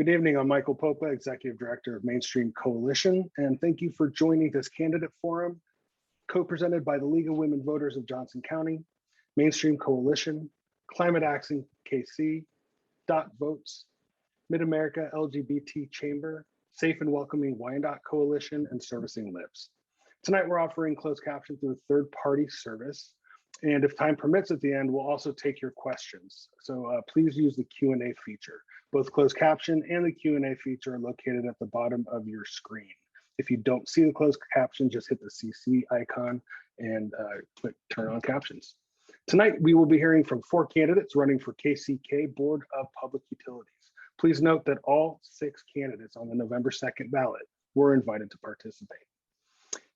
Good evening, I'm Michael Popa, Executive Director of Mainstream Coalition, and thank you for joining this candidate forum, co-presented by the League of Women Voters of Johnson County, Mainstream Coalition, Climate Action KC, Dot Votes, Mid-America LGBT Chamber, Safe and Welcoming Wyandotte Coalition, and Servicing Lips. Tonight we're offering closed caption through a third-party service, and if time permits at the end, we'll also take your questions. So please use the Q&A feature. Both closed caption and the Q&A feature are located at the bottom of your screen. If you don't see the closed caption, just hit the CC icon and click turn on captions. Tonight, we will be hearing from 4 candidates running for KCK Board of Public Utilities. Please note that all 6 candidates on the November 2nd ballot were invited to participate.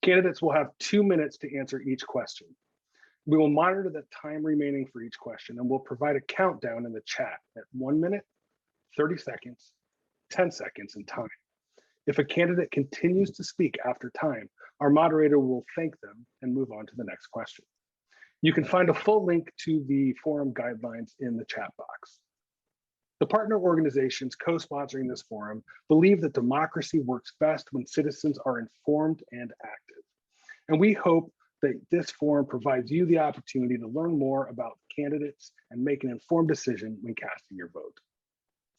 Candidates will have 2 minutes to answer each question. We will monitor the time remaining for each question and we'll provide a countdown in the chat at 1 minute, 30 seconds, 10 seconds, and time. If a candidate continues to speak after time, our moderator will thank them and move on to the next question. You can find a full link to the forum guidelines in the chat box. The partner organizations co-sponsoring this forum believe that democracy works best when citizens are informed and active. And we hope that this forum provides you the opportunity to learn more about candidates and make an informed decision when casting your vote.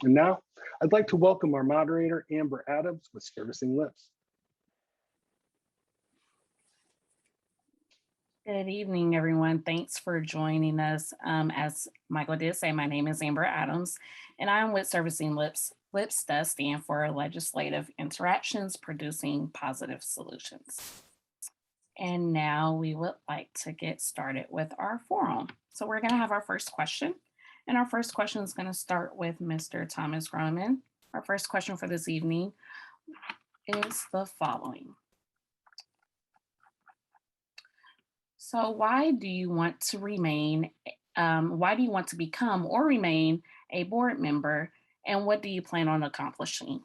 And now, I'd like to welcome our moderator, Amber Adams with Servicing Lips. Good evening, everyone. Thanks for joining us. As Michael did say, my name is Amber Adams, and I'm with Servicing Lips. Lips does stand for Legislative Interactions Producing Positive Solutions. And now we would like to get started with our forum. So we're going to have our first question. And our first question is going to start with Mr. Thomas Groneman. Our first question for this evening is the following. So why do you want to become or remain a board member, and what do you plan on accomplishing?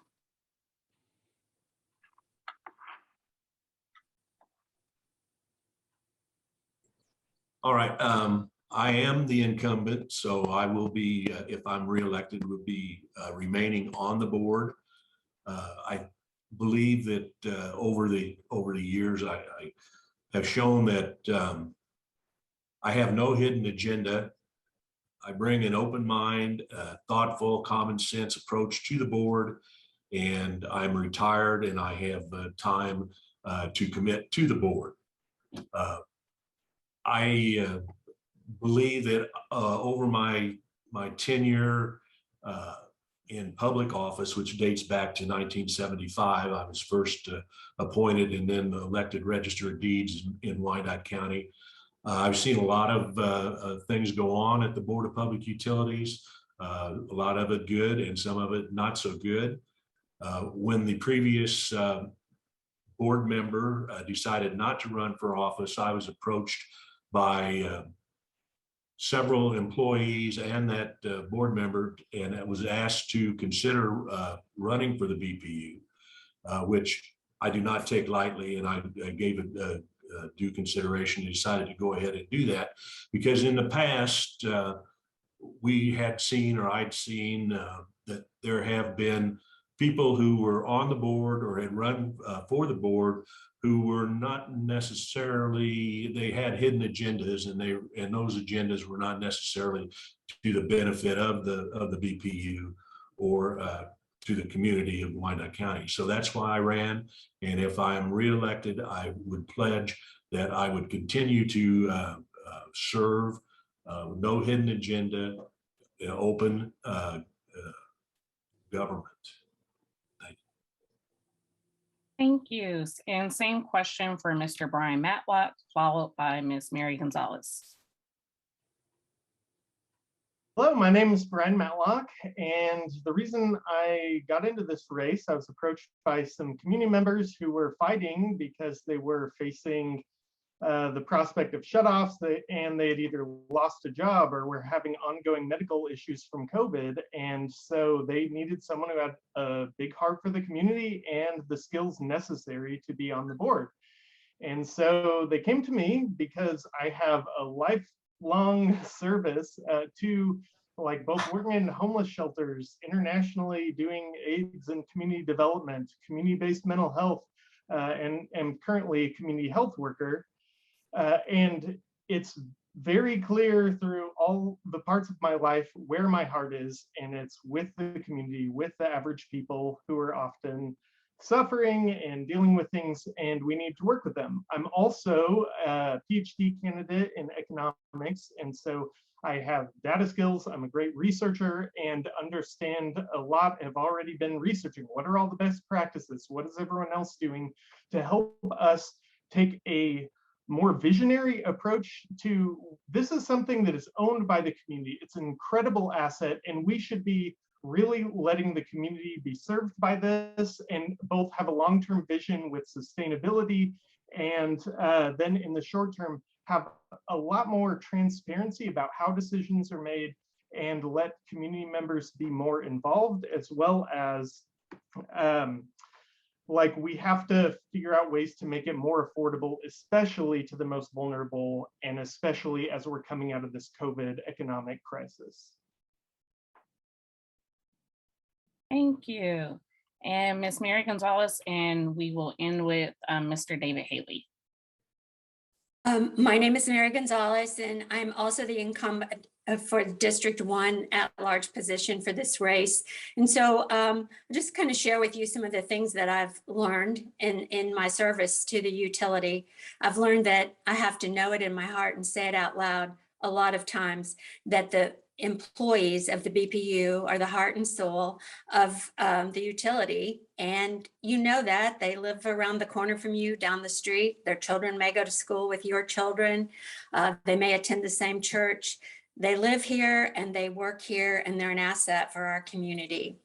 All right, I am the incumbent, so I will be, if I'm reelected, will be remaining on the board. I believe that over the years, I have shown that I have no hidden agenda. I bring an open mind, thoughtful, common sense approach to the board, and I'm retired and I have time to commit to the board. I believe that over my tenure in public office, which dates back to 1975, I was first appointed and then elected Register of Deeds in Wyandotte County. I've seen a lot of things go on at the Board of Public Utilities, a lot of it good and some of it not so good. When the previous board member decided not to run for office, I was approached by several employees and that board member, and it was asked to consider running for the BPU, which I do not take lightly, and I gave it due consideration and decided to go ahead and do that, because in the past we had seen, or I'd seen, that there have been people who were on the board or had run for the board who were not necessarily, they had hidden agendas, and those agendas were not necessarily to the benefit of the BPU or to the community of Wyandotte County. So that's why I ran, and if I'm reelected, I would pledge that I would continue to serve, no hidden agenda, open government. Thank you. And same question for Mr. Brian Matlock, followed by Ms. Mary Gonzalez. Hello, my name is Brian Matlock, and the reason I got into this race, I was approached by some community members who were fighting because they were facing the prospect of shutoffs, and they had either lost a job or were having ongoing medical issues from COVID. And so they needed someone who had a big heart for the community and the skills necessary to be on the board. And so they came to me because I have a lifelong service to like both working in homeless shelters, internationally doing AIDS and community development, community-based mental health, and currently a community health worker. And it's very clear through all the parts of my life where my heart is, and it's with the community, with the average people who are often suffering and dealing with things, and we need to work with them. I'm also a PhD candidate in economics, and so I have data skills. I'm a great researcher and understand a lot, have already been researching what are all the best practices, what is everyone else doing to help us take a more visionary approach to this. Is something that is owned by the community. It's an incredible asset, and we should be really letting the community be served by this and both have a long-term vision with sustainability and then in the short term have a lot more transparency about how decisions are made and let community members be more involved, as well as like we have to figure out ways to make it more affordable, especially to the most vulnerable, and especially as we're coming out of this COVID economic crisis. Thank you. And Ms. Mary Gonzalez, and we will end with Mr. David Haley. My name is Mary Gonzalez, and I'm also the incumbent for District 1 at-large position for this race. And so I'll just kind of share with you some of the things that I've learned in my service to the utility. I've learned that I have to know it in my heart and say it out loud a lot of times, that the employees of the BPU are the heart and soul of the utility. And you know that they live around the corner from you, down the street. Their children may go to school with your children. They may attend the same church. They live here and they work here, and they're an asset for our community.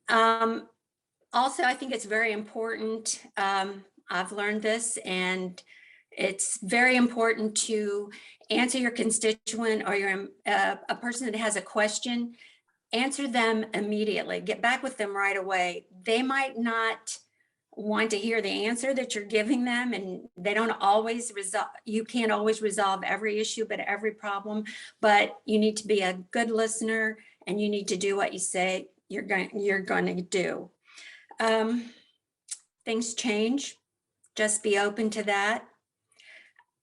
Also, I think it's very important. I've learned this, and it's very important to answer your constituent or a person that has a question. Answer them immediately. Get back with them right away. They might not want to hear the answer that you're giving them, and they don't always resolve. You can't always resolve every issue, but every problem. But you need to be a good listener, and you need to do what you say you're going to do. Things change. Just be open to that.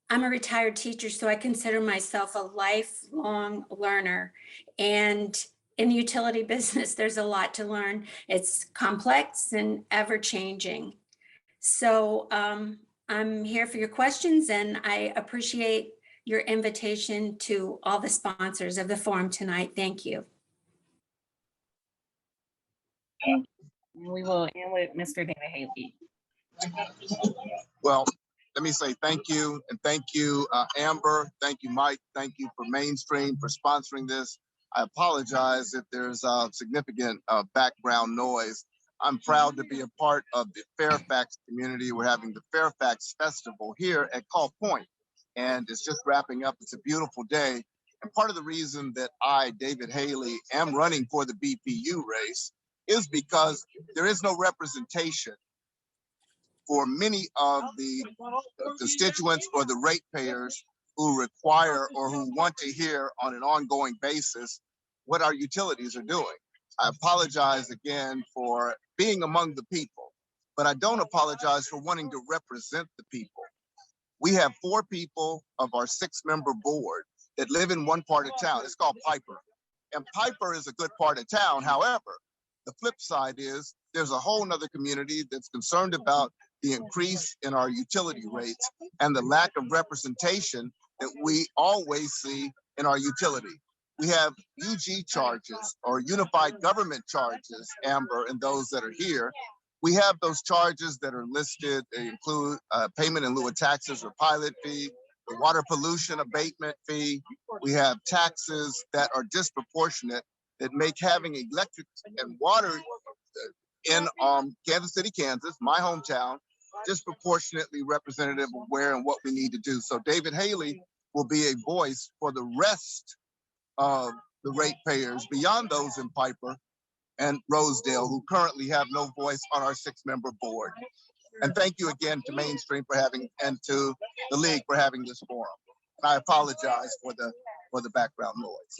I'm a retired teacher, so I consider myself a lifelong learner. And in the utility business, there's a lot to learn. It's complex and ever-changing. So I'm here for your questions, and I appreciate your invitation to all the sponsors of the forum tonight. Thank you. We will end with Mr. David Haley. Well, let me say thank you, and thank you, Amber. Thank you, Mike. Thank you for Mainstream for sponsoring this. I apologize if there's significant background noise. I'm proud to be a part of the Fairfax community. We're having the Fairfax Festival here at Call Point, and it's just wrapping up. It's a beautiful day. And part of the reason that I, David Haley, am running for the BPU race is because there is no representation for many of the constituents or the ratepayers who require or who want to hear on an ongoing basis what our utilities are doing. I apologize again for being among the people, but I don't apologize for wanting to represent the people. We have 4 people of our 6-member board that live in one part of town. It's called Piper. And Piper is a good part of town. However, the flip side is there's a whole nother community that's concerned about the increase in our utility rates and the lack of representation that we always see in our utility. We have UG charges or unified government charges, Amber, and those that are here. We have those charges that are listed. They include payment in lieu of taxes or pilot fee, the water pollution abatement fee. We have taxes that are disproportionate that make having electric and water in Kansas City, Kansas, my hometown, disproportionately representative of where and what we need to do. So David Haley will be a voice for the rest of the ratepayers beyond those in Piper and Rosedale who currently have no voice on our 6-member board. And thank you again to Mainstream for having, and to the League for having this forum. And I apologize for the for the background noise.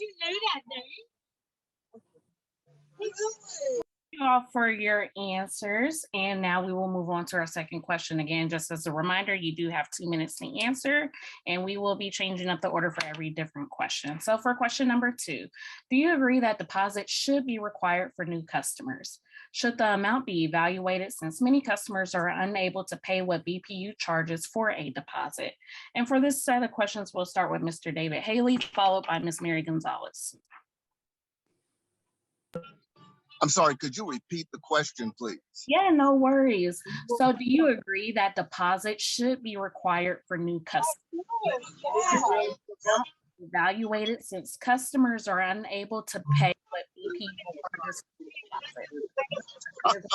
You all for your answers. And now we will move on to our second question. Again, just as a reminder, you do have 2 minutes to answer, and we will be changing up the order for every different question. So for question number 2, do you agree that deposits should be required for new customers? Should the amount be evaluated since many customers are unable to pay what BPU charges for a deposit? And for this set of questions, we'll start with Mr. David Haley, followed by Ms. Mary Gonzalez. I'm sorry, could you repeat the question, please? Yeah, no worries. So do you agree that deposits should be required for new customers? Evaluated since customers are unable to pay what BPU charges for the deposit.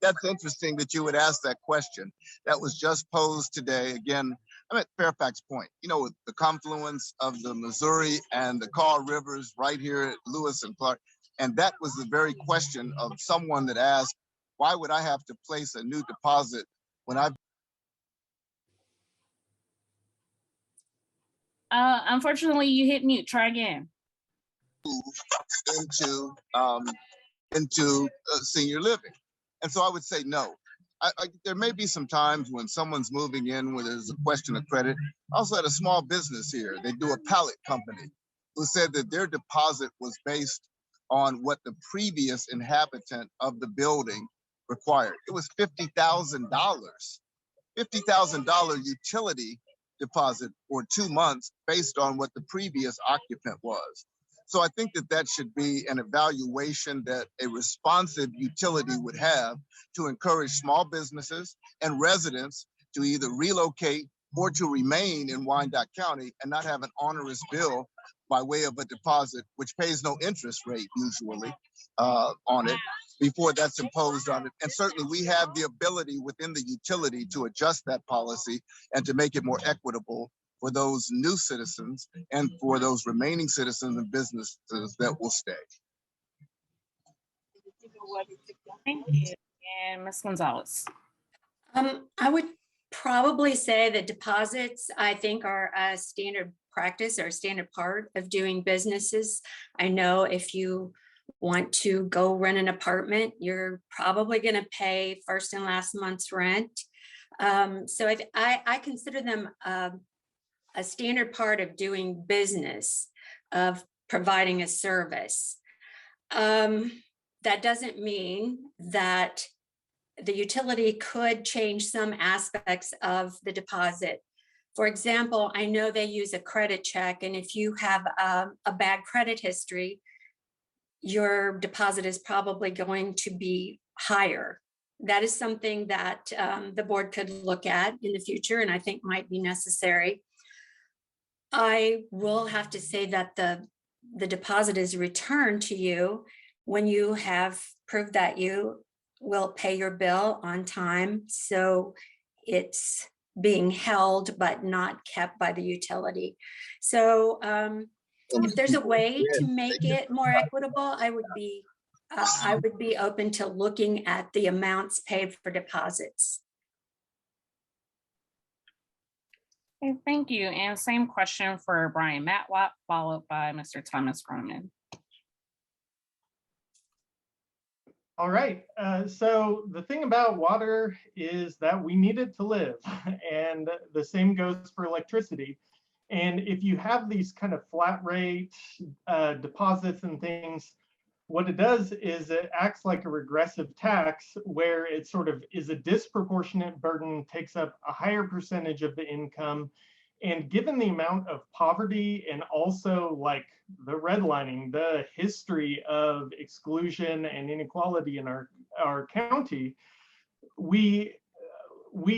That's interesting that you would ask that question. That was just posed today. Again, I'm at Fairfax Point, you know, with the confluence of the Missouri and the Kaw Rivers right here at Lewis and Clark. And that was the very question of someone that asked, why would I have to place a new deposit when I've Unfortunately, you hit mute. Try again. into senior living? And so I would say no. There may be some times when someone's moving in where there's a question of credit. I also had a small business here. They do a pallet company who said that their deposit was based on what the previous inhabitant of the building required. It was $50,000, $50,000 utility deposit for 2 months based on what the previous occupant was. So I think that that should be an evaluation that a responsive utility would have to encourage small businesses and residents to either relocate or to remain in Wyandotte County and not have an onerous bill by way of a deposit, which pays no interest rate usually on it before that's imposed on it. And certainly we have the ability within the utility to adjust that policy and to make it more equitable for those new citizens and for those remaining citizens and businesses that will stay. Thank you. And Ms. Gonzalez. I would probably say that deposits, I think, are a standard practice or a standard part of doing businesses. I know if you want to go rent an apartment, you're probably going to pay first and last month's rent. So I consider them a standard part of doing business, of providing a service. That doesn't mean that the utility could change some aspects of the deposit. For example, I know they use a credit check, and if you have a bad credit history, your deposit is probably going to be higher. That is something that the board could look at in the future, and I think might be necessary. I will have to say that the deposit is returned to you when you have proved that you will pay your bill on time. So it's being held but not kept by the utility. So if there's a way to make it more equitable, I would be open to looking at the amounts paid for deposits. Okay, thank you. And same question for Brian Matlock, followed by Mr. Thomas Groneman. All right, so the thing about water is that we need it to live, and the same goes for electricity. And if you have these kind of flat rate deposits and things, what it does is it acts like a regressive tax where it sort of is a disproportionate burden, takes up a higher percentage of the income. And given the amount of poverty and also like the redlining, the history of exclusion and inequality in our county, we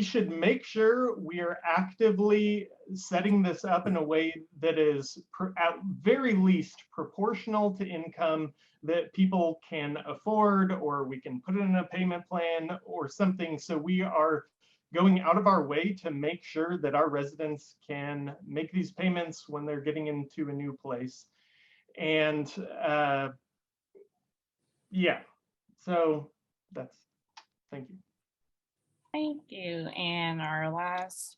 should make sure we are actively setting this up in a way that is at very least proportional to income that people can afford, or we can put it in a payment plan or something. So we are going out of our way to make sure that our residents can make these payments when they're getting into a new place. And yeah, so that's, thank you. Thank you. And our last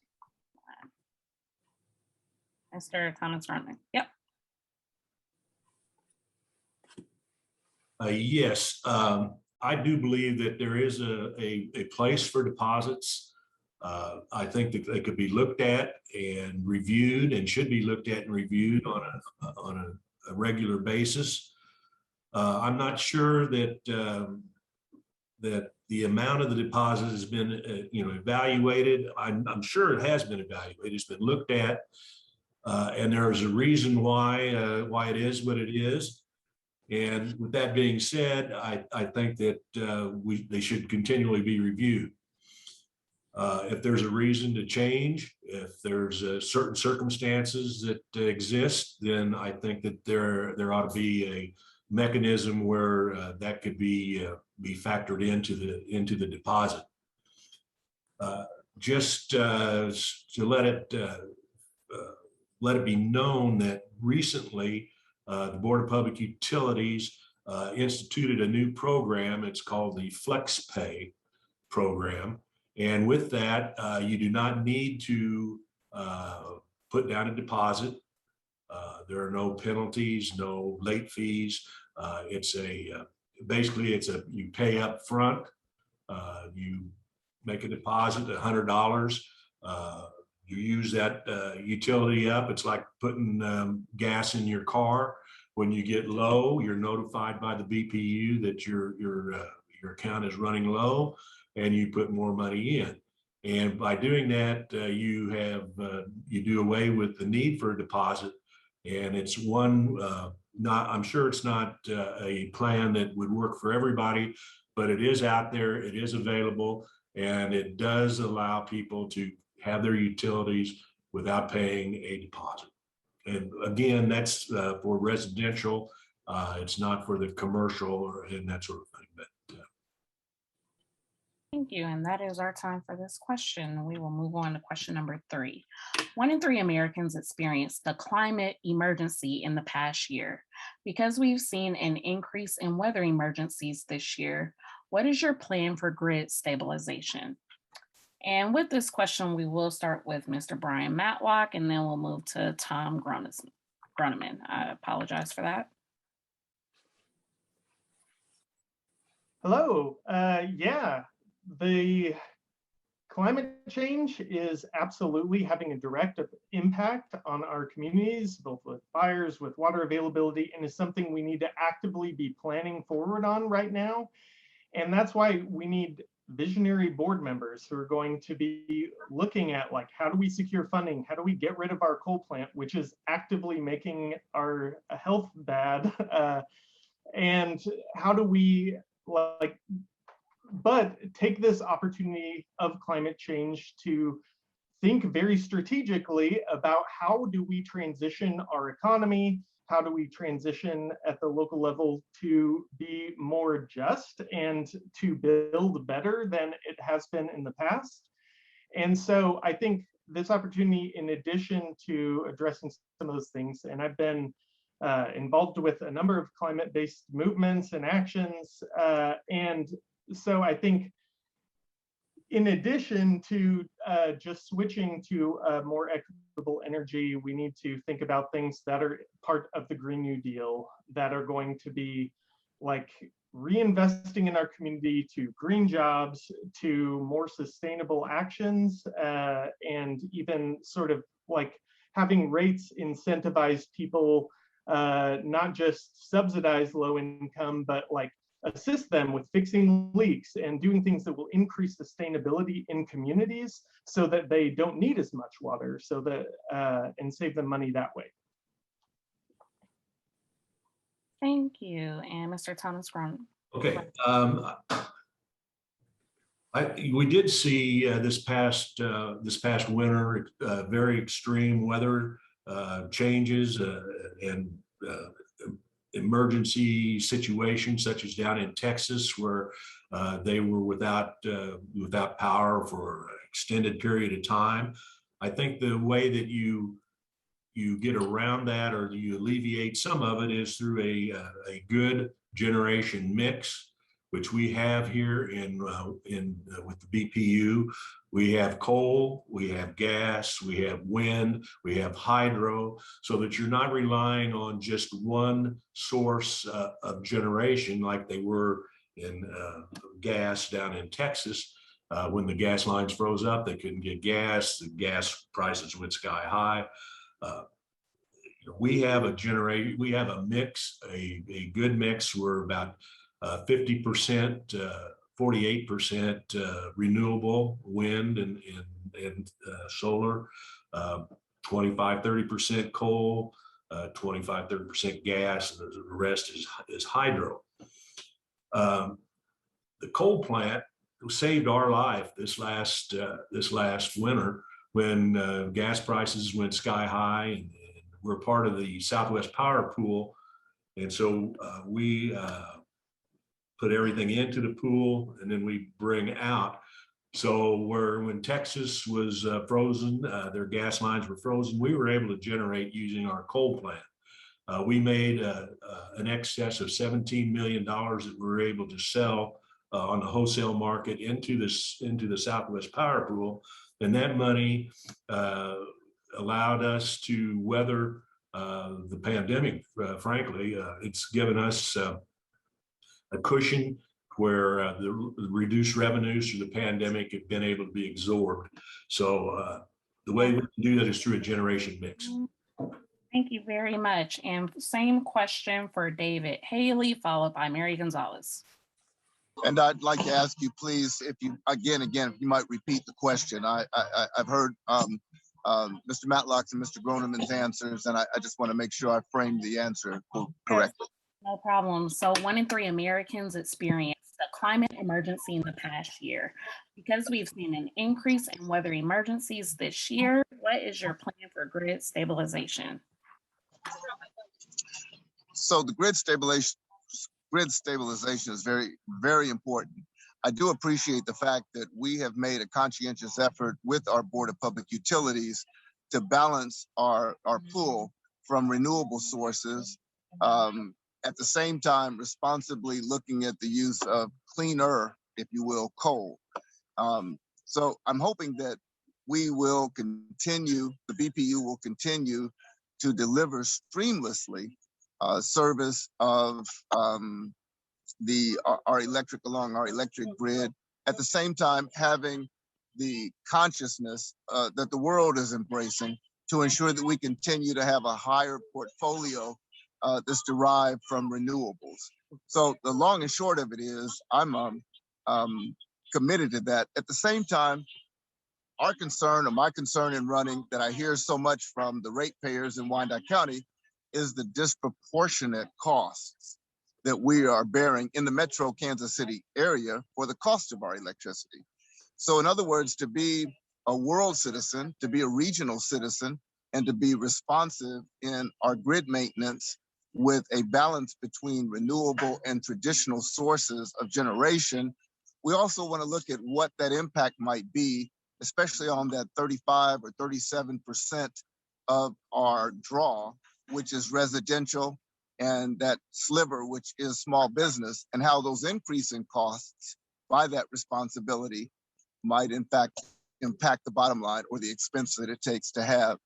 one, Mr. Thomas Groneman. Yep. Yes, I do believe that there is a place for deposits. I think that they could be looked at and reviewed, and should be looked at and reviewed on a regular basis. I'm not sure that that the amount of the deposit has been evaluated. I'm sure it has been evaluated. It's been looked at, and there's a reason why it is what it is. And with that being said, I think that they should continually be reviewed. If there's a reason to change, if there's certain circumstances that exist, then I think that there ought to be a mechanism where that could be factored into the deposit. Just to let it be known that recently the Board of Public Utilities instituted a new program. It's called the Flex Pay program. And with that, you do not need to put down a deposit. There are no penalties, no late fees. Basically you pay up front. You make a deposit, $100. You use that utility up. It's like putting gas in your car. When you get low, you're notified by the BPU that your account is running low, and you put more money in. And by doing that, you do away with the need for a deposit. And it's I'm sure it's not a plan that would work for everybody, but it is out there, it is available, and it does allow people to have their utilities without paying a deposit. And again, that's for residential. It's not for the commercial and that sort of thing. But Thank you. And that is our time for this question. We will move on to question number 3. 1 in 3 Americans experienced the climate emergency in the past year. Because we've seen an increase in weather emergencies this year, what is your plan for grid stabilization? And with this question, we will start with Mr. Brian Matlock, and then we'll move to Tom Groneman. I apologize for that. Hello. Yeah, the climate change is absolutely having a direct impact on our communities, both with fires, with water availability, and is something we need to actively be planning forward on right now. And that's why we need visionary board members who are going to be looking at, like, how do we secure funding? How do we get rid of our coal plant, which is actively making our health bad? And how do we but take this opportunity of climate change to think very strategically about how do we transition our economy? How do we transition at the local level to be more just and to build better than it has been in the past? And so I think this opportunity, in addition to addressing some of those things, and I've been involved with a number of climate-based movements and actions. And so I think in addition to just switching to more equitable energy, we need to think about things that are part of the Green New Deal that are going to be like reinvesting in our community, to green jobs, to more sustainable actions, and even sort of like having rates incentivize people, not just subsidize low income, but like assist them with fixing leaks and doing things that will increase sustainability in communities so that they don't need as much water, so that and save them money that way. Thank you. And Mr. Thomas Groneman. okay, we did see this past winter very extreme weather changes and emergency situations, such as down in Texas, where they were without power for an extended period of time. I think the way that you get around that, or you alleviate some of it, is through a good generation mix. which we have here with the BPU. We have coal, we have gas, we have wind, we have hydro, so that you're not relying on just one source of generation like they were in gas down in Texas. When the gas lines froze up, they couldn't get gas. The gas prices went sky high. We have a mix, a good mix. We're about 50%, 48% renewable wind and solar, 25-30% coal, 25-30% gas, and the rest is hydro. The coal plant saved our life this last winter when gas prices went sky high, and we're part of the Southwest Power Pool, and so we put everything into the pool, and then we bring out. So when Texas was frozen, their gas lines were frozen, we were able to generate using our coal plant. We made an excess of $17 million that we were able to sell on the wholesale market into the Southwest Power Pool, and that money allowed us to weather the pandemic. Frankly, it's given us a cushion where the reduced revenues through the pandemic have been able to be absorbed. So the way we do that is through a generation mix. Thank you very much. And same question for David Haley, followed by Mary Gonzalez. And I'd like to ask you, please, if you again, if you might repeat the question. I've heard Mr. Matlock's and Mr. Groneman's answers, and I just want to make sure I framed the answer correctly. No problem. So 1 in 3 Americans experienced a climate emergency in the past year. Because we've seen an increase in weather emergencies this year, what is your plan for grid stabilization? So the grid stabilization is very, very important. I do appreciate the fact that we have made a conscientious effort with our Board of Public Utilities to balance our pool from renewable sources, at the same time responsibly looking at the use of cleaner, if you will, coal. So I'm hoping that we will continue, the BPU will continue to deliver streamlessly service of our electric along our electric grid, at the same time having the consciousness that the world is embracing to ensure that we continue to have a higher portfolio that's derived from renewables. So the long and short of it is I'm committed to that. At the same time, our concern, or my concern in running, that I hear so much from the ratepayers in Wyandotte County, is the disproportionate costs that we are bearing in the metro Kansas City area for the cost of our electricity. So in other words, to be a world citizen, to be a regional citizen, and to be responsive in our grid maintenance with a balance between renewable and traditional sources of generation, we also want to look at what that impact might be, especially on that 35 or 37% of our draw, which is residential, and that sliver, which is small business, and how those increasing costs by that responsibility might in fact impact the bottom line or the expense that it takes to have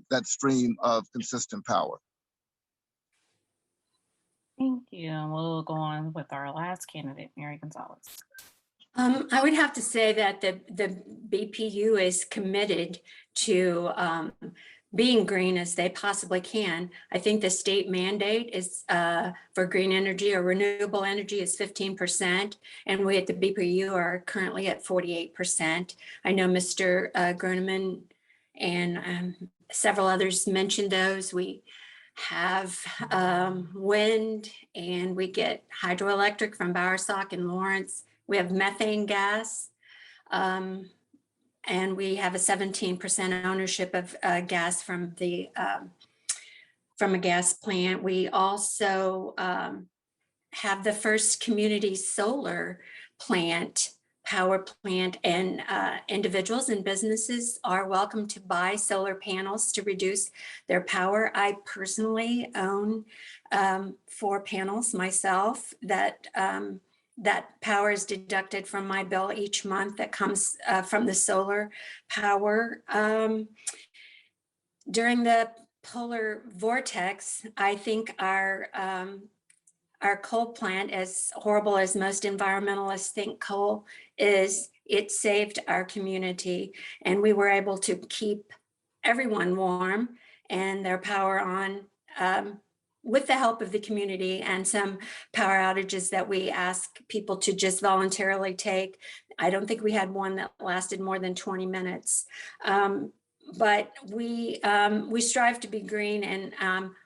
that stream of consistent power. Thank you. And we'll go on with our last candidate, Mary Gonzalez. I would have to say that the BPU is committed to being green as they possibly can. I think the state mandate is for green energy or renewable energy is 15%, and we at the BPU are currently at 48%. I know Mr. Groneman and several others mentioned those. We have wind, and we get hydroelectric from Bowersock and Lawrence. We have methane gas, and we have a 17% ownership of gas from a gas plant. We also have the first community solar power plant, and individuals and businesses are welcome to buy solar panels to reduce their power. I personally own 4 panels myself that that power is deducted from my bill each month that comes from the solar power. During the polar vortex, I think our coal plant, as horrible as most environmentalists think coal is, it saved our community, and we were able to keep everyone warm and their power on with the help of the community and some power outages that we ask people to just voluntarily take. I don't think we had one that lasted more than 20 minutes. But we strive to be green, and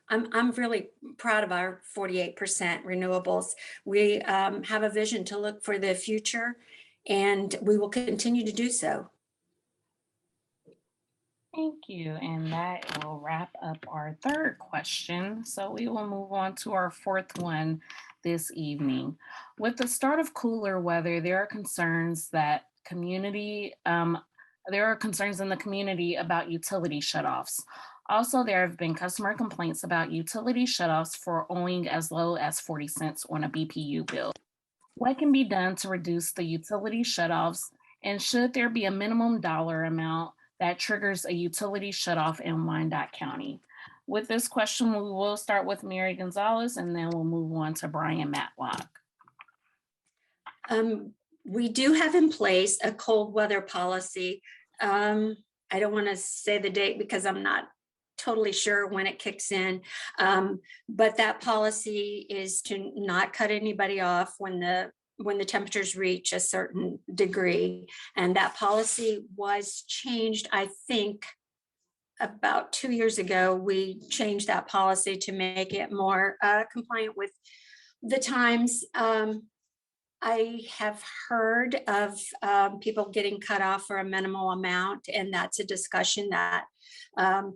I'm really proud of our 48% renewables. We have a vision to look for the future, and we will continue to do so. Thank you. And that will wrap up our third question. So we will move on to our fourth one this evening. With the start of cooler weather, there are concerns in the community about utility shutoffs. Also, there have been customer complaints about utility shutoffs for owing as low as 40 cents on a BPU bill. What can be done to reduce the utility shutoffs, and should there be a minimum dollar amount that triggers a utility shutoff in Wyandotte County? With this question, we will start with Mary Gonzalez, and then we'll move on to Brian Matlock. We do have in place a cold weather policy. I don't want to say the date because I'm not totally sure when it kicks in, but that policy is to not cut anybody off when the temperatures reach a certain degree. And that policy was changed, I think, about 2 years ago. We changed that policy to make it more compliant with the times. I have heard of people getting cut off for a minimal amount, and that's a discussion that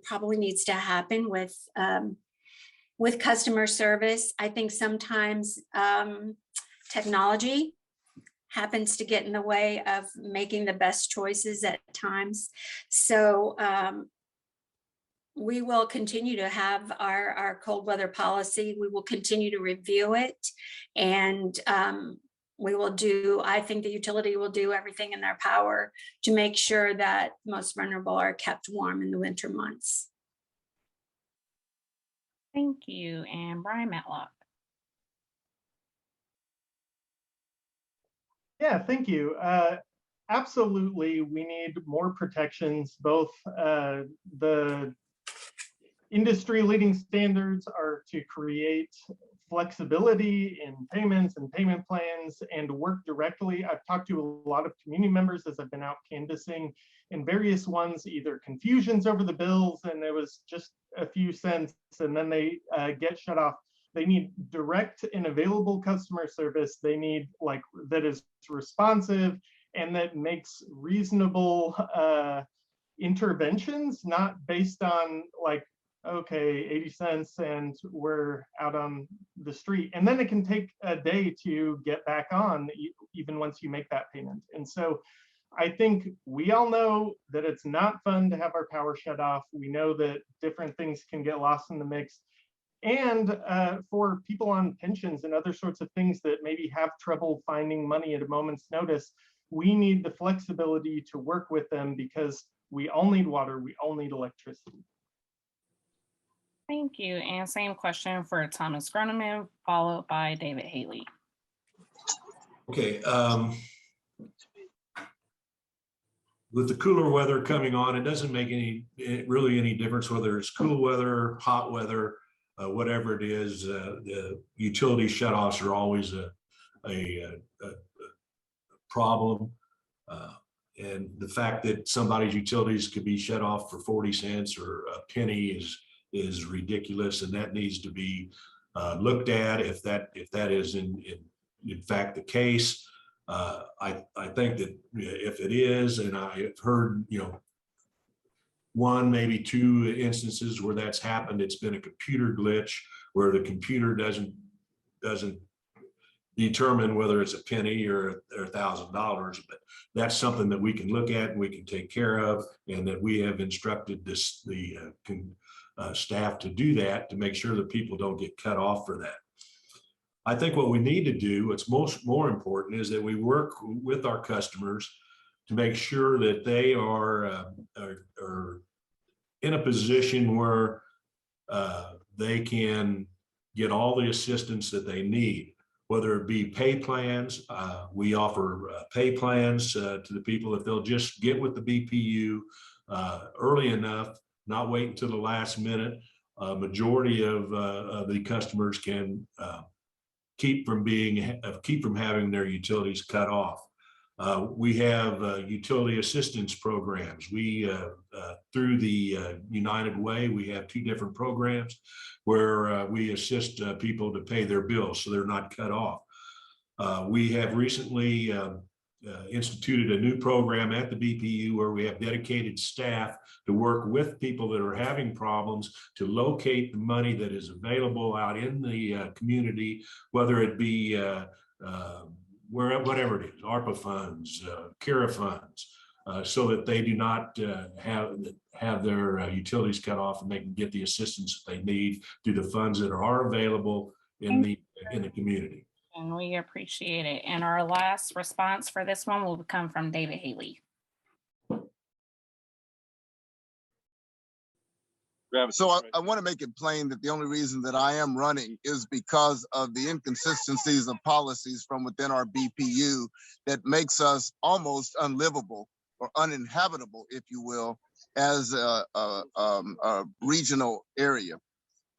probably needs to happen with customer service. I think sometimes technology happens to get in the way of making the best choices at times. So we will continue to have our cold weather policy. We will continue to review it, and I think the utility will do everything in their power to make sure that most vulnerable are kept warm in the winter months. Thank you. And Brian Matlock. Yeah, thank you. Absolutely, we need more protections. Both the industry leading standards are to create flexibility in payments and payment plans and work directly. I've talked to a lot of community members as I've been out canvassing, and various ones, either confusions over the bills and it was just a few cents and then they get shut off. They need direct and available customer service. They need that is responsive and that makes reasonable interventions, not based on okay, 80 cents and we're out on the street. And then it can take a day to get back on, even once you make that payment. And so I think we all know that it's not fun to have our power shut off. We know that different things can get lost in the mix. And for people on pensions and other sorts of things that maybe have trouble finding money at a moment's notice, we need the flexibility to work with them because we all need water, we all need electricity. Thank you. And same question for Thomas Groneman, followed by David Haley. Okay. With the cooler weather coming on, it doesn't make really any difference whether it's cool weather, hot weather, whatever it is. The utility shutoffs are always a problem. And the fact that somebody's utilities could be shut off for 40 cents or a penny is ridiculous, and that needs to be looked at if that is in fact the case. I think that if it is, and I've heard one, maybe two instances where that's happened, it's been a computer glitch where the computer doesn't determine whether it's a penny or $1,000, but that's something that we can look at and we can take care of, and that we have instructed the staff to do that to make sure that people don't get cut off for that. I think what we need to do, what's more important, is that we work with our customers to make sure that they are in a position where they can get all the assistance that they need, whether it be pay plans. We offer pay plans to the people if they'll just get with the BPU early enough, not wait until the last minute. Majority of the customers can keep from having their utilities cut off. We have utility assistance programs. We through the United Way, we have 2 different programs where we assist people to pay their bills so they're not cut off. We have recently instituted a new program at the BPU where we have dedicated staff to work with people that are having problems to locate the money that is available out in the community, whether it be whatever it is, ARPA funds, CARA funds, so that they do not have their utilities cut off, and they can get the assistance that they need through the funds that are available in the community. And we appreciate it. And our last response for this one will come from David Haley. So I want to make it plain that the only reason that I am running is because of the inconsistencies of policies from within our BPU that makes us almost unlivable or uninhabitable, if you will, as a regional area.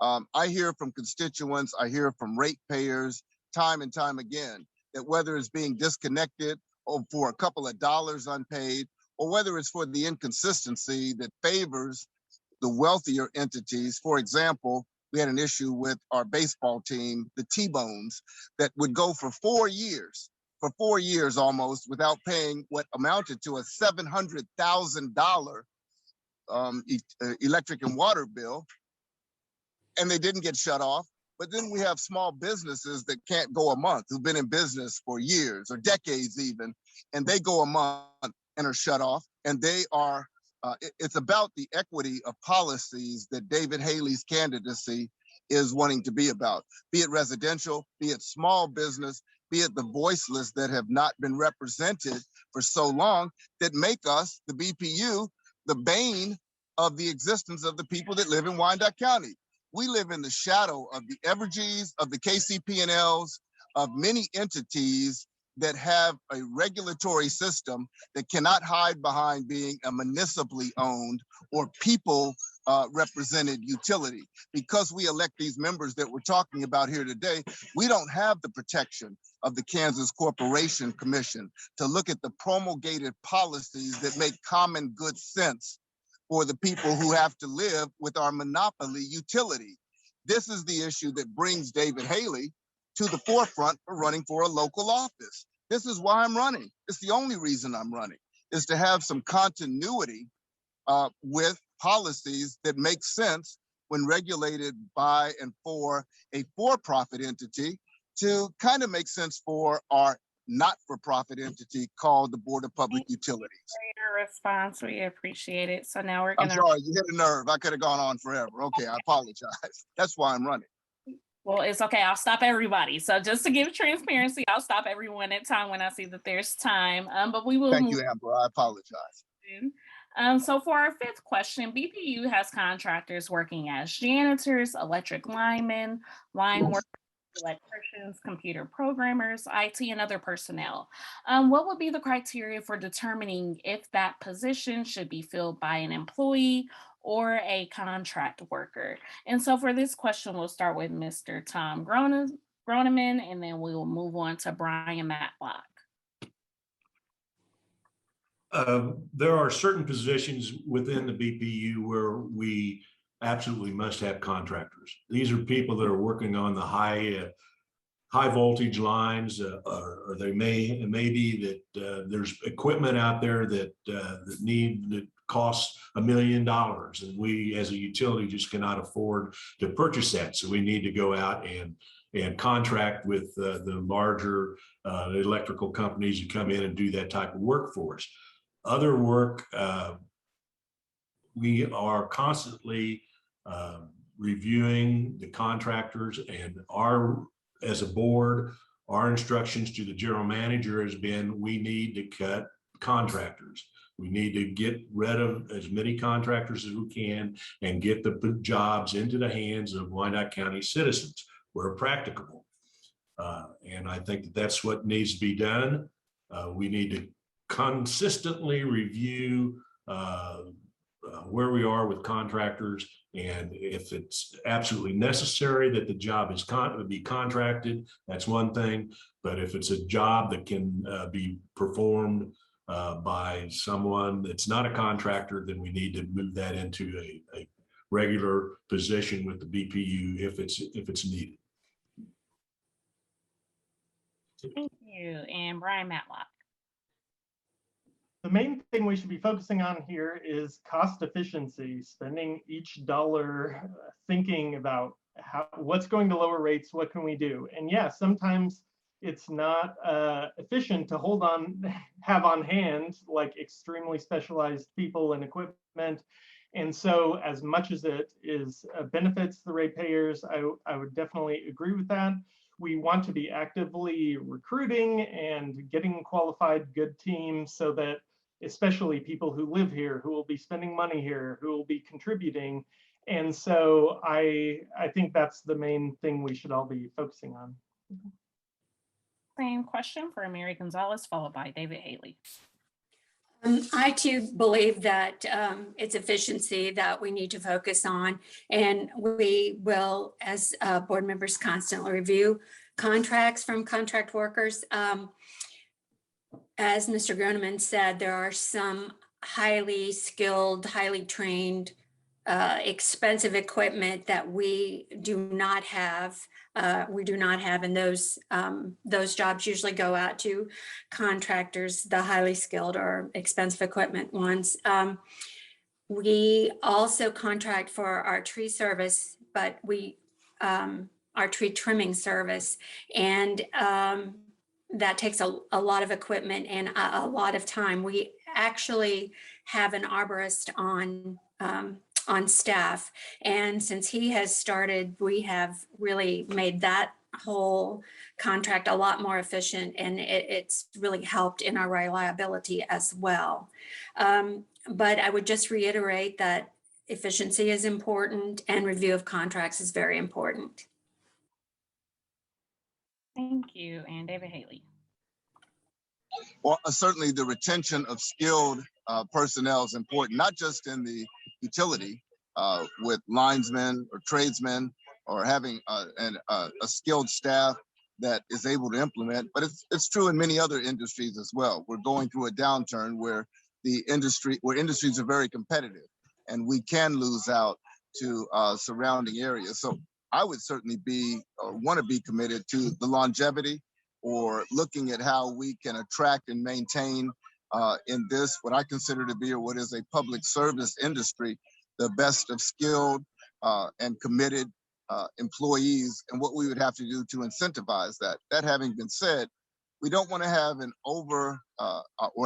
I hear from constituents, I hear from ratepayers time and time again that whether it's being disconnected or for a couple of dollars unpaid, or whether it's for the inconsistency that favors the wealthier entities. For example, we had an issue with our baseball team, the T-Bones, that would go for 4 years almost, without paying what amounted to a $700,000 electric and water bill, and they didn't get shut off. But then we have small businesses that can't go a month, who've been in business for years or decades even, and they go a month and are shut off, and they are it's about the equity of policies that David Haley's candidacy is wanting to be about, be it residential, be it small business, be it the voiceless that have not been represented for so long, that make us, the BPU, the bane of the existence of the people that live in Wyandotte County. We live in the shadow of the Evergys, of the KCP&Ls, of many entities that have a regulatory system that cannot hide behind being a municipally owned or people represented utility. Because we elect these members that we're talking about here today, we don't have the protection of the Kansas Corporation Commission to look at the promulgated policies that make common good sense for the people who have to live with our monopoly utility. This is the issue that brings David Haley to the forefront for running for a local office. This is why I'm running. It's the only reason I'm running, is to have some continuity with policies that make sense when regulated by and for a for-profit entity, to kind of make sense for our not-for-profit entity called the Board of Public Utilities. Great response. We appreciate it. So now we're going to... I'm sorry, you hit a nerve. I could have gone on forever. Okay, I apologize. That's why I'm running. Well, it's okay. I'll stop everybody. So just to give transparency, I'll stop everyone at time when I see that there's time. But we will. Thank you, Amber. I apologize. So for our 5th question, BPU has contractors working as janitors, electric linemen, line workers, electricians, computer programmers, IT, and other personnel. What would be the criteria for determining if that position should be filled by an employee or a contract worker? And so for this question, we'll start with Mr. Tom Groneman, and then we will move on to Brian Matlock. There are certain positions within the BPU where we absolutely must have contractors. These are people that are working on the high voltage lines, or they may be that there's equipment out there that costs $1 million, and we as a utility just cannot afford to purchase that. So we need to go out and contract with the larger electrical companies who come in and do that type of work for us. Other work, we are constantly reviewing the contractors, and our as a board, our instructions to the general manager has been, we need to cut contractors. We need to get rid of as many contractors as we can and get the jobs into the hands of Wyandotte County citizens where practicable. And I think that that's what needs to be done. We need to consistently review where we are with contractors, and if it's absolutely necessary that the job is be contracted, that's one thing. But if it's a job that can be performed by someone that's not a contractor, then we need to move that into a regular position with the BPU if it's needed. Thank you. And Brian Matlock. The main thing we should be focusing on here is cost efficiency, spending each dollar, thinking about what's going to lower rates, what can we do? And yeah, sometimes it's not efficient to have on hand like extremely specialized people and equipment. And so as much as it is benefits the ratepayers, I would definitely agree with that. We want to be actively recruiting and getting qualified good teams so that especially people who live here, who will be spending money here, who will be contributing. And so I think that's the main thing we should all be focusing on. Same question for Mary Gonzalez, followed by David Haley. I too believe that it's efficiency that we need to focus on, and we will, as board members, constantly review contracts from contract workers. As Mr. Groneman said, there are some highly skilled, highly trained, expensive equipment that we do not have. And those jobs usually go out to contractors, the highly skilled or expensive equipment ones. We also contract for our tree service, but our tree trimming service, and that takes a lot of equipment and a lot of time. We actually have an arborist on staff, and since he has started, we have really made that whole contract a lot more efficient, and it's really helped in our reliability as well. But I would just reiterate that efficiency is important and review of contracts is very important. Thank you. And David Haley. Well, certainly the retention of skilled personnel is important, not just in the utility with linesmen or tradesmen or having a skilled staff that is able to implement, but it's true in many other industries as well. We're going through a downturn where industries are very competitive, and we can lose out to surrounding areas. So I would certainly want to be committed to the longevity, or looking at how we can attract and maintain in this, what I consider to be, or what is a public service industry, the best of skilled and committed employees, and what we would have to do to incentivize that. That having been said, we don't want to have an or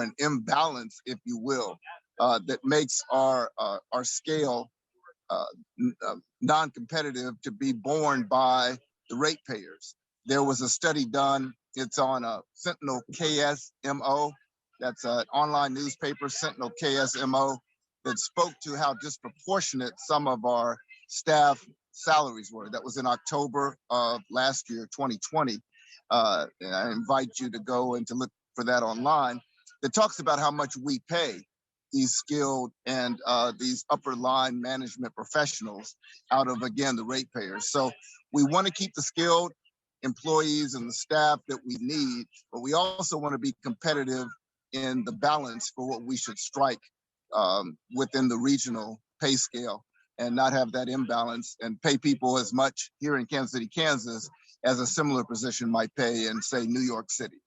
an imbalance, if you will, that makes our scale non-competitive to be borne by the ratepayers. There was a study done, it's on Sentinel KSMO, that's an online newspaper, Sentinel KSMO, that spoke to how disproportionate some of our staff salaries were. That was in October of last year, 2020. And I invite you to go and to look for that online. That talks about how much we pay these skilled and these upper line management professionals out of, again, the ratepayers. So we want to keep the skilled employees and the staff that we need, but we also want to be competitive in the balance for what we should strike within the regional pay scale, and not have that imbalance and pay people as much here in Kansas City, Kansas, as a similar position might pay in, say, New York City.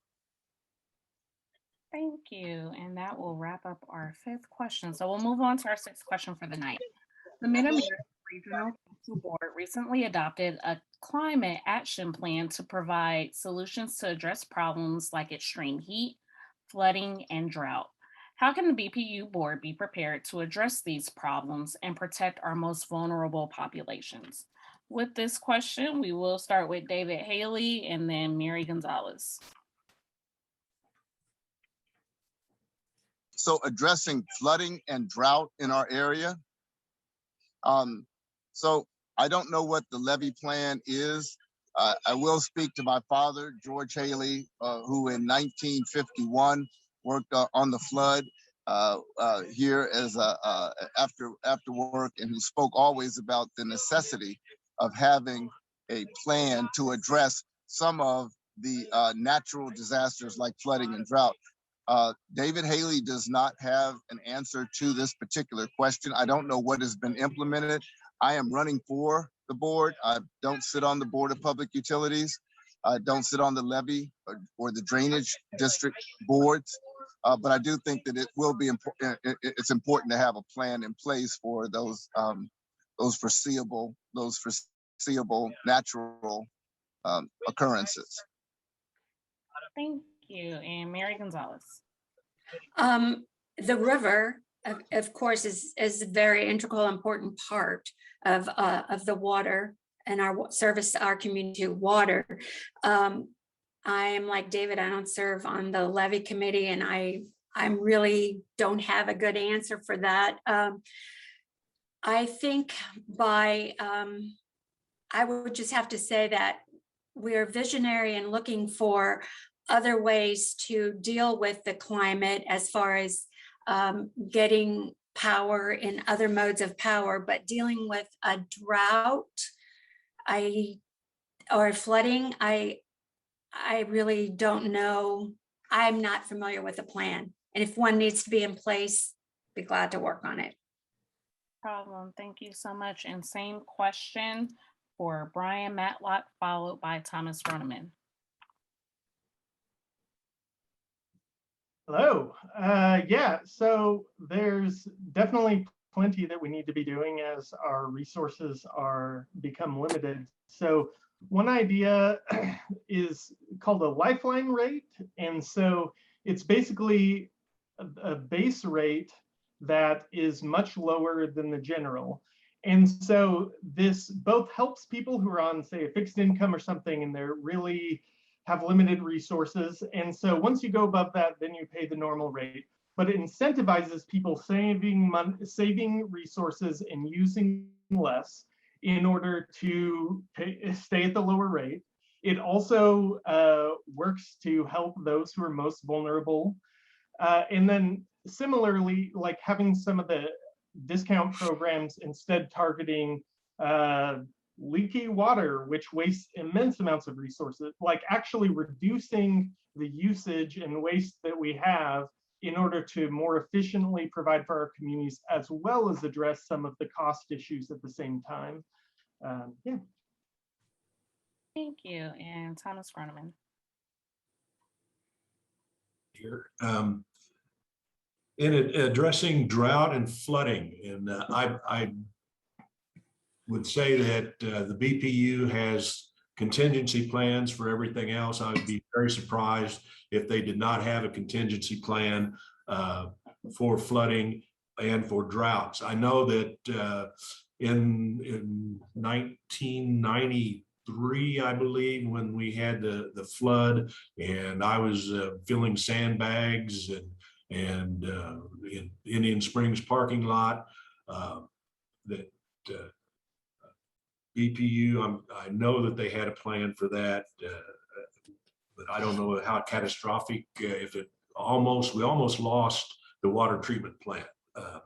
Thank you. And that will wrap up our fifth question. So we'll move on to our sixth question for the night. The Mid-America Regional Council Board recently adopted a climate action plan to provide solutions to address problems like extreme heat, flooding, and drought. How can the BPU board be prepared to address these problems and protect our most vulnerable populations? With this question, we will start with David Haley and then Mary Gonzalez. So addressing flooding and drought in our area. So I don't know what the levee plan is. I will speak to my father, George Haley, who in 1951 worked on the flood here as after work, and he spoke always about the necessity of having a plan to address some of the natural disasters like flooding and drought. David Haley does not have an answer to this particular question. I don't know what has been implemented. I am running for the board. I don't sit on the Board of Public Utilities. I don't sit on the levee or the drainage district boards. But I do think that it will be important. It's important to have a plan in place for those foreseeable natural occurrences. Thank you. And Mary Gonzalez. The river, of course, is a very integral, important part of the water and our service to our community water. I am like David, I don't serve on the levee committee, and I really don't have a good answer for that. I think I would just have to say that we're visionary and looking for other ways to deal with the climate as far as getting power in other modes of power, but dealing with a drought or flooding, I really don't know. I'm not familiar with a plan. And if one needs to be in place, be glad to work on it. Problem. Thank you so much. And same question for Brian Matlock, followed by Thomas Groneman. Hello. Yeah, so there's definitely plenty that we need to be doing as our resources become limited. So one idea is called a lifeline rate. And so it's basically a base rate that is much lower than the general. And so this both helps people who are on, say, a fixed income or something, and they're really have limited resources. And so once you go above that, then you pay the normal rate. But it incentivizes people saving resources and using less in order to stay at the lower rate. It also works to help those who are most vulnerable. And then similarly, like having some of the discount programs instead targeting leaky water, which wastes immense amounts of resources, like actually reducing the usage and waste that we have in order to more efficiently provide for our communities, as well as address some of the cost issues at the same time. Yeah. Thank you. And Thomas Groneman. Here. In addressing drought and flooding, and I would say that the BPU has contingency plans for everything else. I would be very surprised if they did not have a contingency plan for flooding and for droughts. I know that in 1993, I believe, when we had the flood, and I was filling sandbags and in Indian Springs parking lot, that BPU, I know that they had a plan for that, but I don't know how catastrophic, if we almost lost the water treatment plant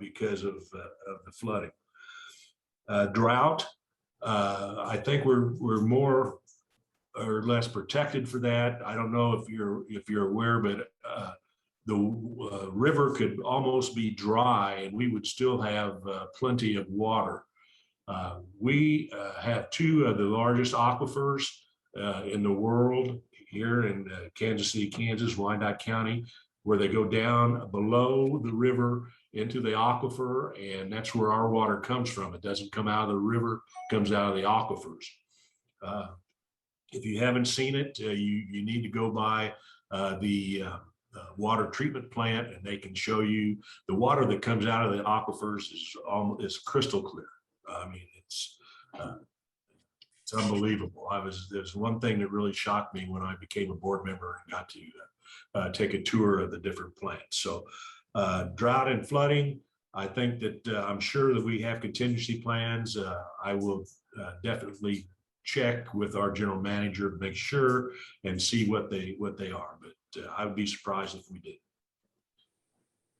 because of the flooding. Drought, I think we're more or less protected for that. I don't know if you're aware, but the river could almost be dry and we would still have plenty of water. We have two of the largest aquifers in the world here in Kansas City, Kansas, Wyandotte County, where they go down below the river into the aquifer, and that's where our water comes from. It doesn't come out of the river, it comes out of the aquifers. If you haven't seen it, you need to go by the water treatment plant, and they can show you the water that comes out of the aquifers is crystal clear. I mean, It's unbelievable. There's one thing that really shocked me when I became a board member and got to take a tour of the different plants. So drought and flooding, I think that I'm sure that we have contingency plans. I will definitely check with our general manager to make sure and see what they are. But I would be surprised if we did.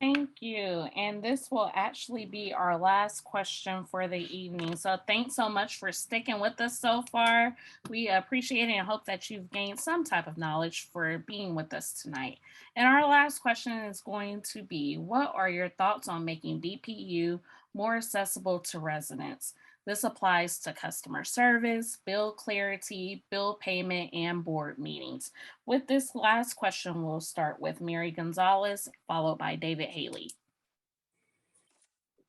Thank you. And this will actually be our last question for the evening. So thanks so much for sticking with us so far. We appreciate it and hope that you've gained some type of knowledge for being with us tonight. And our last question is going to be, what are your thoughts on making BPU more accessible to residents? This applies to customer service, bill clarity, bill payment, and board meetings. With this last question, we'll start with Mary Gonzalez, followed by David Haley.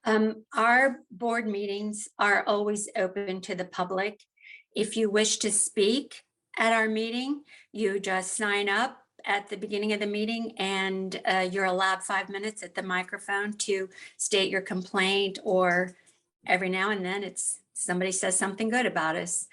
Our board meetings are always open to the public. If you wish to speak at our meeting, you just sign up at the beginning of the meeting and you're allowed 5 minutes at the microphone to state your complaint, or every now and then somebody says something good about us.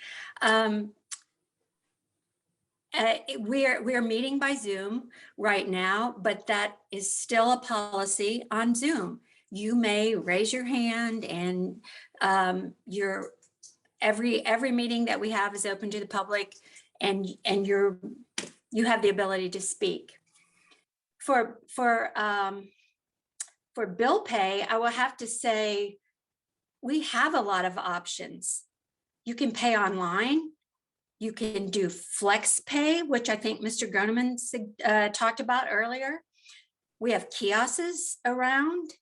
We are meeting by Zoom right now, but that is still a policy on Zoom. You may raise your hand, and every meeting that we have is open to the public, and you have the ability to speak. For bill pay, I will have to say we have a lot of options. You can pay online. You can do flex pay, which I think Mr. Groneman talked about earlier. We have kiosks around.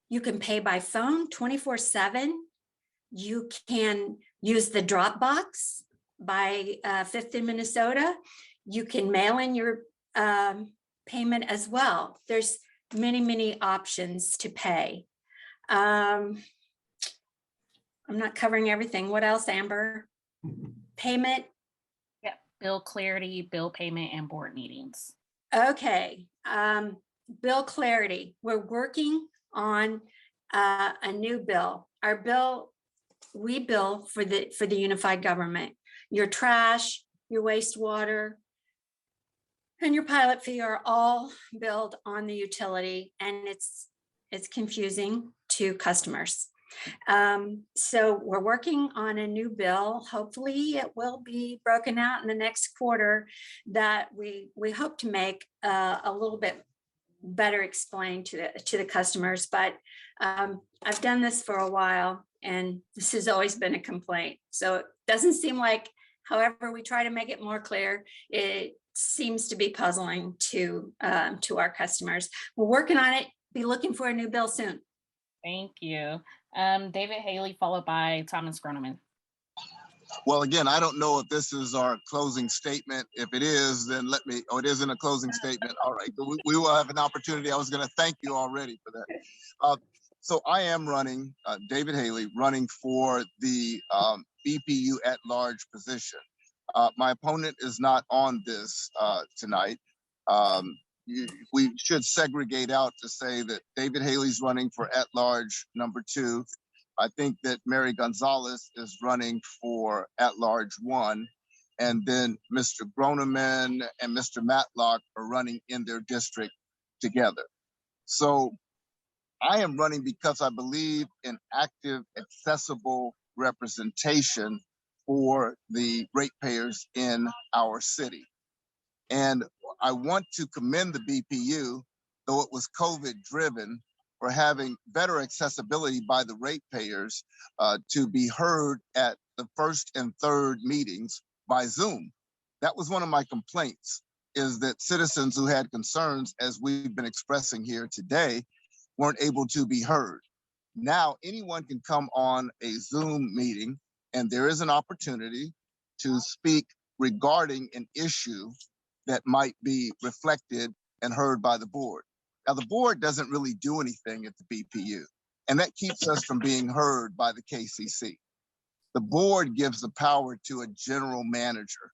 You can pay by phone 24/7. You can use the Dropbox by Fifth in Minnesota. You can mail in your payment as well. There's many, many options to pay. I'm not covering everything. What else, Amber? Payment. Yep. Bill clarity, bill payment, and board meetings. Okay. Bill clarity. We're working on a new bill. Our bill, we bill for the unified government. Your trash, your wastewater, and your pilot fee are all billed on the utility, and it's confusing to customers. So we're working on a new bill. Hopefully it will be broken out in the next quarter, that we hope to make a little bit better explained to the customers. But I've done this for a while, and this has always been a complaint. So it doesn't seem like, however we try to make it more clear, it seems to be puzzling to our customers. We're working on it. Be looking for a new bill soon. Thank you. David Haley, followed by Thomas Groneman. Well, again, I don't know if this is our closing statement. If it is, then it isn't a closing statement. All right, we will have an opportunity. I was going to thank you already for that. So I am running, David Haley, running for the BPU at-large position. My opponent is not on this tonight. We should segregate out to say that David Haley's running for at-large number 2. I think that Mary Gonzalez is running for at-large 1. And then Mr. Groneman and Mr. Matlock are running in their district together. So I am running because I believe in active, accessible representation for the ratepayers in our city. And I want to commend the BPU, though it was COVID driven, for having better accessibility by the ratepayers to be heard at the first and third meetings by Zoom. That was one of my complaints, is that citizens who had concerns, as we've been expressing here today, weren't able to be heard. Now anyone can come on a Zoom meeting, and there is an opportunity to speak regarding an issue that might be reflected and heard by the board. Now, the board doesn't really do anything at the BPU, and that keeps us from being heard by the KCC. The board gives the power to a general manager,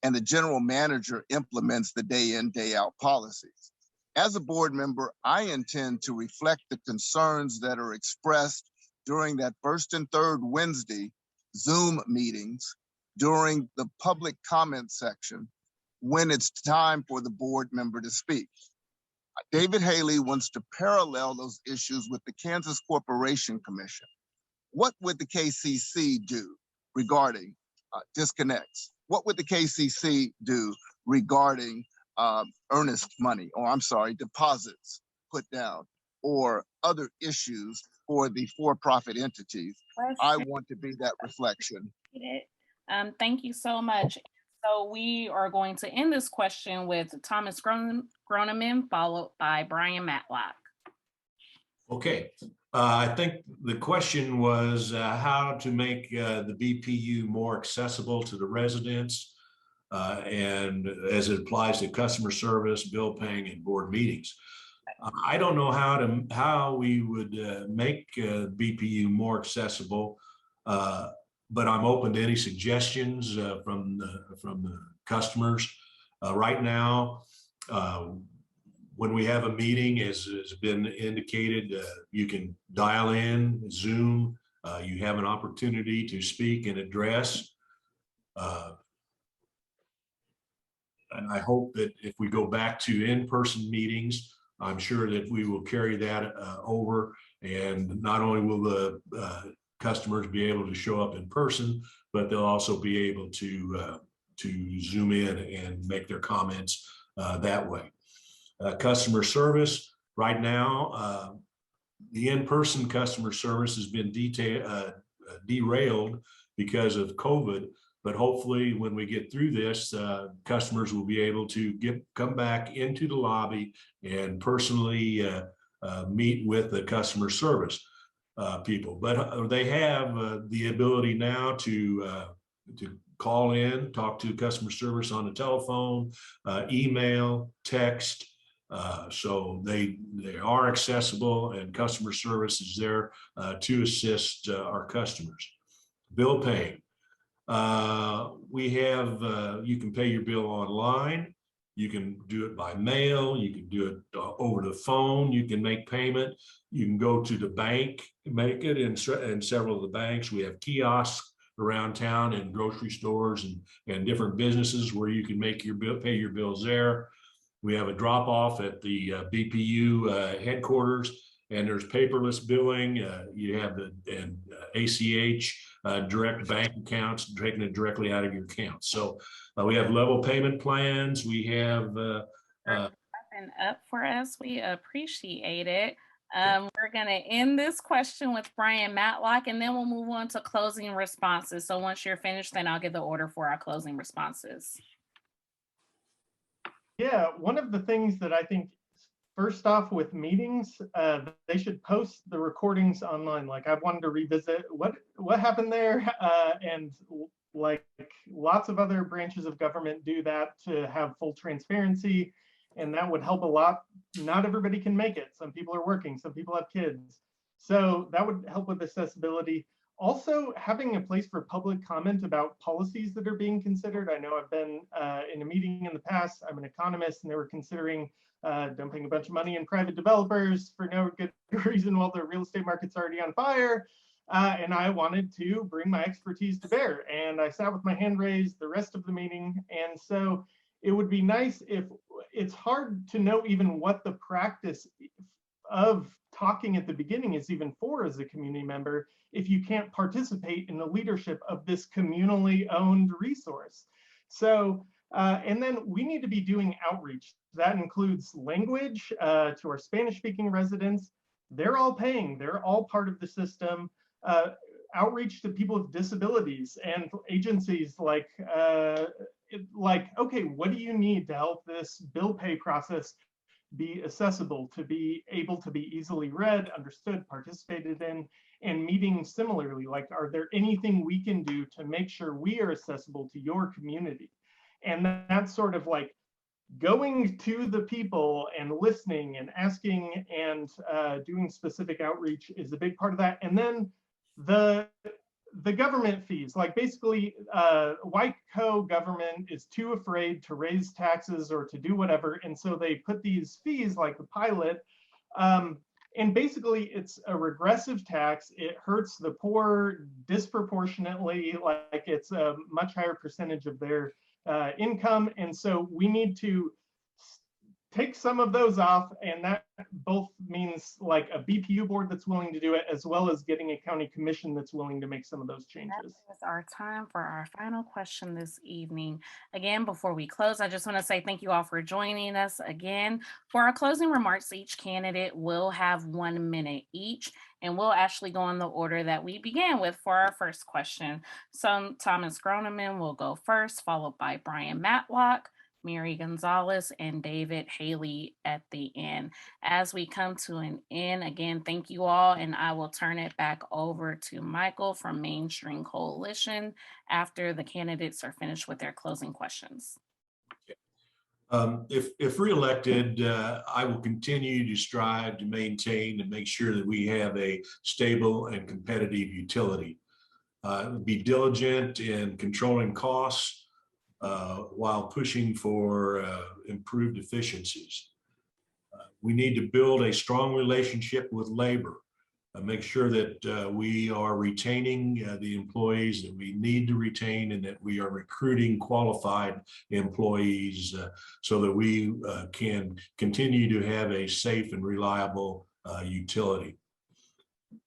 and the general manager implements the day in, day out policies. As a board member, I intend to reflect the concerns that are expressed during that first and third Wednesday Zoom meetings during the public comment section when it's time for the board member to speak. David Haley wants to parallel those issues with the Kansas Corporation Commission. What would the KCC do regarding disconnects? What would the KCC do regarding earnest money, or I'm sorry, deposits put down, or other issues for the for-profit entities? I want to be that reflection. Thank you so much. So we are going to end this question with Thomas Groneman, followed by Brian Matlock. Okay, I think the question was how to make the BPU more accessible to the residents and as it applies to customer service, bill paying, and board meetings. I don't know how we would make BPU more accessible, but I'm open to any suggestions from the customers. Right now, when we have a meeting, as has been indicated, you can dial in, Zoom. You have an opportunity to speak and address. And I hope that if we go back to in-person meetings, I'm sure that we will carry that over. And not only will the customers be able to show up in person, but they'll also be able to Zoom in and make their comments that way. Customer service, right now, the in-person customer service has been derailed because of COVID, but hopefully when we get through this, customers will be able to come back into the lobby and personally meet with the customer service people. But they have the ability now to call in, talk to customer service on the telephone, email, text. So they are accessible, and customer service is there to assist our customers. Bill paying. We have, you can pay your bill online. You can do it by mail. You can do it over the phone. You can make payment. You can go to the bank, make it in several of the banks. We have kiosks around town and grocery stores and different businesses where you can make your bill, pay your bills there. We have a drop off at the BPU headquarters, and there's paperless billing. You have the ACH direct bank accounts, taking it directly out of your account. So we have level payment plans. We have up for us. We appreciate it. We're going to end this question with Brian Matlock, and then we'll move on to closing responses. So once you're finished, then I'll give the order for our closing responses. Yeah, one of the things that I think, first off, with meetings, they should post the recordings online. Like, I wanted to revisit what happened there, and like lots of other branches of government do that to have full transparency, and that would help a lot. Not everybody can make it. Some people are working, some people have kids. So that would help with accessibility. Also, having a place for public comment about policies that are being considered. I know I've been in a meeting in the past. I'm an economist, and they were considering dumping a bunch of money in private developers for no good reason while the real estate market's already on fire. And I wanted to bring my expertise to bear. And I sat with my hand raised the rest of the meeting. And so it would be nice if it's hard to know even what the practice of talking at the beginning is even for as a community member if you can't participate in the leadership of this communally owned resource. So, and then we need to be doing outreach. That includes language to our Spanish-speaking residents. They're all paying, they're all part of the system. Outreach to people with disabilities and agencies like, okay, what do you need to help this bill pay process be accessible, to be able to be easily read, understood, participated in, and meeting similarly? Like, are there anything we can do to make sure we are accessible to your community? And that's sort of like going to the people and listening and asking and doing specific outreach is a big part of that. And then the government fees, like basically Whiteco government is too afraid to raise taxes or to do whatever. And so they put these fees like the pilot. And basically, it's a regressive tax. It hurts the poor disproportionately, like it's a much higher percentage of their income. And so we need to take some of those off, and that both means like a BPU board that's willing to do it, as well as getting a county commission that's willing to make some of those changes. That is our time for our final question this evening. Again, before we close, I just want to say thank you all for joining us again. For our closing remarks, each candidate will have 1 minute each, and we'll actually go in the order that we began with for our first question. So Thomas Groneman will go first, followed by Brian Matlock, Mary Gonzalez, and David Haley at the end. As we come to an end, again, thank you all, and I will turn it back over to Michael from Mainstream Coalition after the candidates are finished with their closing questions. If reelected, I will continue to strive to maintain and make sure that we have a stable and competitive utility. Be diligent in controlling costs, while pushing for improved efficiencies. We need to build a strong relationship with labor, make sure that we are retaining the employees that we need to retain, and that we are recruiting qualified employees so that we can continue to have a safe and reliable utility.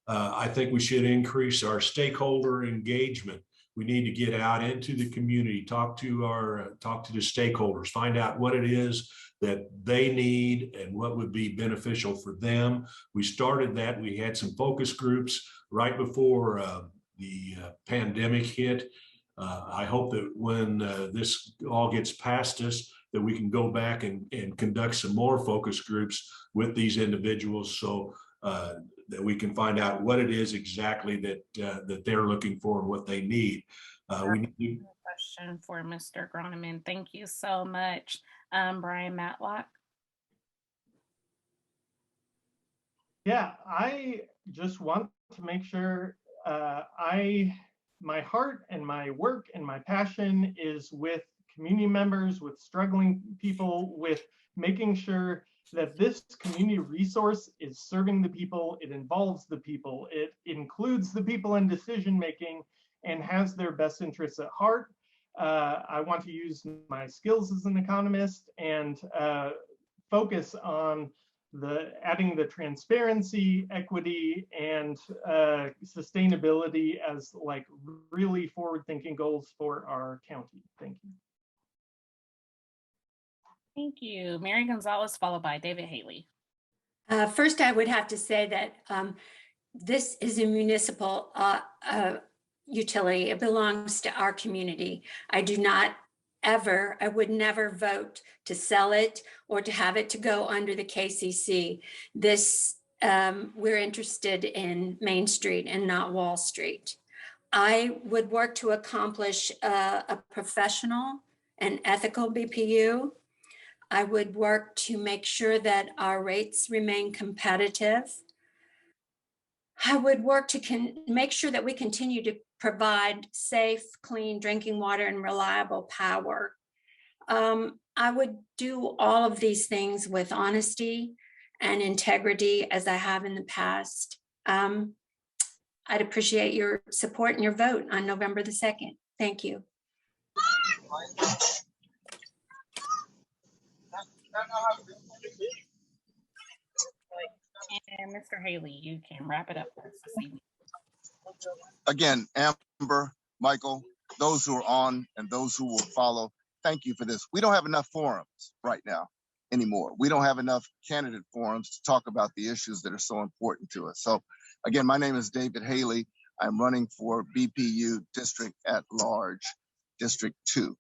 I think we should increase our stakeholder engagement. We need to get out into the community, talk to the stakeholders, find out what it is that they need and what would be beneficial for them. We started that. We had some focus groups right before the pandemic hit. I hope that when this all gets past us, that we can go back and conduct some more focus groups with these individuals, so that we can find out what it is exactly that they're looking for and what they need. We need question for Mr. Groneman. Thank you so much. Brian Matlock. Yeah, I just want to make sure my heart and my work and my passion is with community members, with struggling people, with making sure that this community resource is serving the people, it involves the people, it includes the people in decision making, and has their best interests at heart. I want to use my skills as an economist and focus on adding the transparency, equity, and sustainability as like really forward-thinking goals for our county. Thank you. Thank you. Mary Gonzalez, followed by David Haley. First, I would have to say that this is a municipal utility. It belongs to our community. I would never vote to sell it or to have it to go under the KCC. We're interested in Main Street and not Wall Street. I would work to accomplish a professional and ethical BPU. I would work to make sure that our rates remain competitive. I would work to make sure that we continue to provide safe, clean drinking water and reliable power. I would do all of these things with honesty and integrity as I have in the past. I'd appreciate your support and your vote on November the 2nd. Thank you. And Mr. Haley, you can wrap it up for us this evening. Again, Amber, Michael, those who are on and those who will follow, thank you for this. We don't have enough forums right now anymore. We don't have enough candidate forums to talk about the issues that are so important to us. So again, my name is David Haley. I'm running for BPU District at Large, District 2.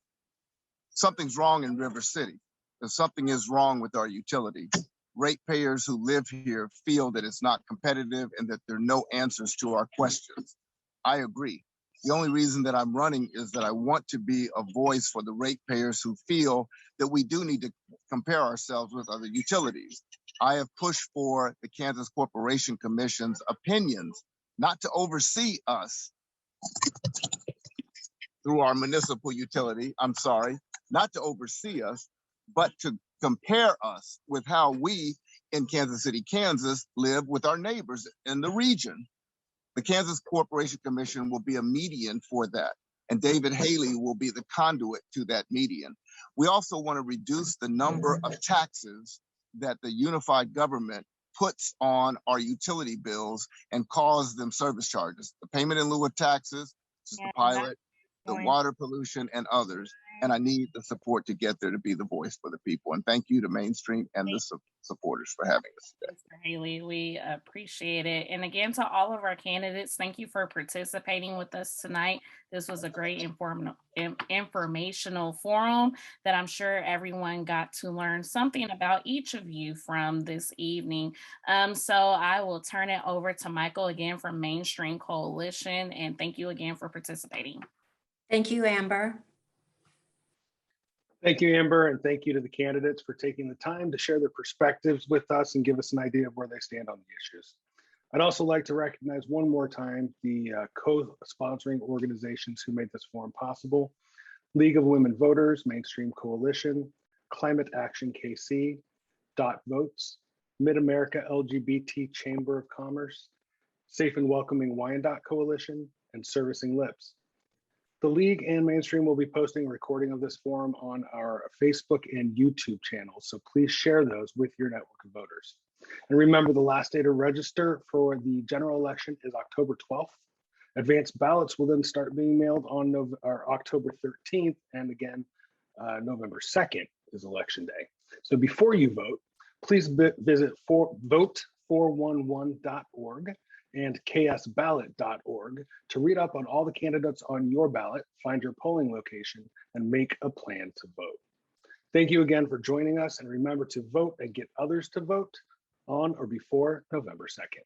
Something's wrong in River City. If something is wrong with our utility, ratepayers who live here feel that it's not competitive and that there are no answers to our questions. I agree. The only reason that I'm running is that I want to be a voice for the ratepayers who feel that we do need to compare ourselves with other utilities. I have pushed for the Kansas Corporation Commission's opinions, not to oversee us through our municipal utility, not to oversee us, but to compare us with how we in Kansas City, Kansas, live with our neighbors in the region. The Kansas Corporation Commission will be a median for that, and David Haley will be the conduit to that median. We also want to reduce the number of taxes that the unified government puts on our utility bills and cause them service charges. The payment in lieu of taxes, just the pilot, the water pollution, and others. And I need the support to get there to be the voice for the people. And thank you to Mainstream and the supporters for having us today. Mr. Haley, we appreciate it. And again, to all of our candidates, thank you for participating with us tonight. This was a great informational forum that I'm sure everyone got to learn something about each of you from this evening. So I will turn it over to Michael again from Mainstream Coalition. And thank you again for participating. Thank you, Amber. Thank you, Amber, and thank you to the candidates for taking the time to share their perspectives with us and give us an idea of where they stand on the issues. I'd also like to recognize one more time the co-sponsoring organizations who made this forum possible: League of Women Voters, Mainstream Coalition, Climate Action KC, Dot Votes, Mid-America LGBT Chamber of Commerce, Safe and Welcoming Wyandotte Coalition, and Servicing Lips. The League and Mainstream will be posting a recording of this forum on our Facebook and YouTube channels, so please share those with your network of voters. And remember, the last day to register for the general election is October 12th. Advanced ballots will then start being mailed on October 13th, and again, November 2nd is election day. So before you vote, please visit vote411.org and ksballot.org to read up on all the candidates on your ballot, find your polling location, and make a plan to vote. Thank you again for joining us, and remember to vote and get others to vote on or before November 2nd.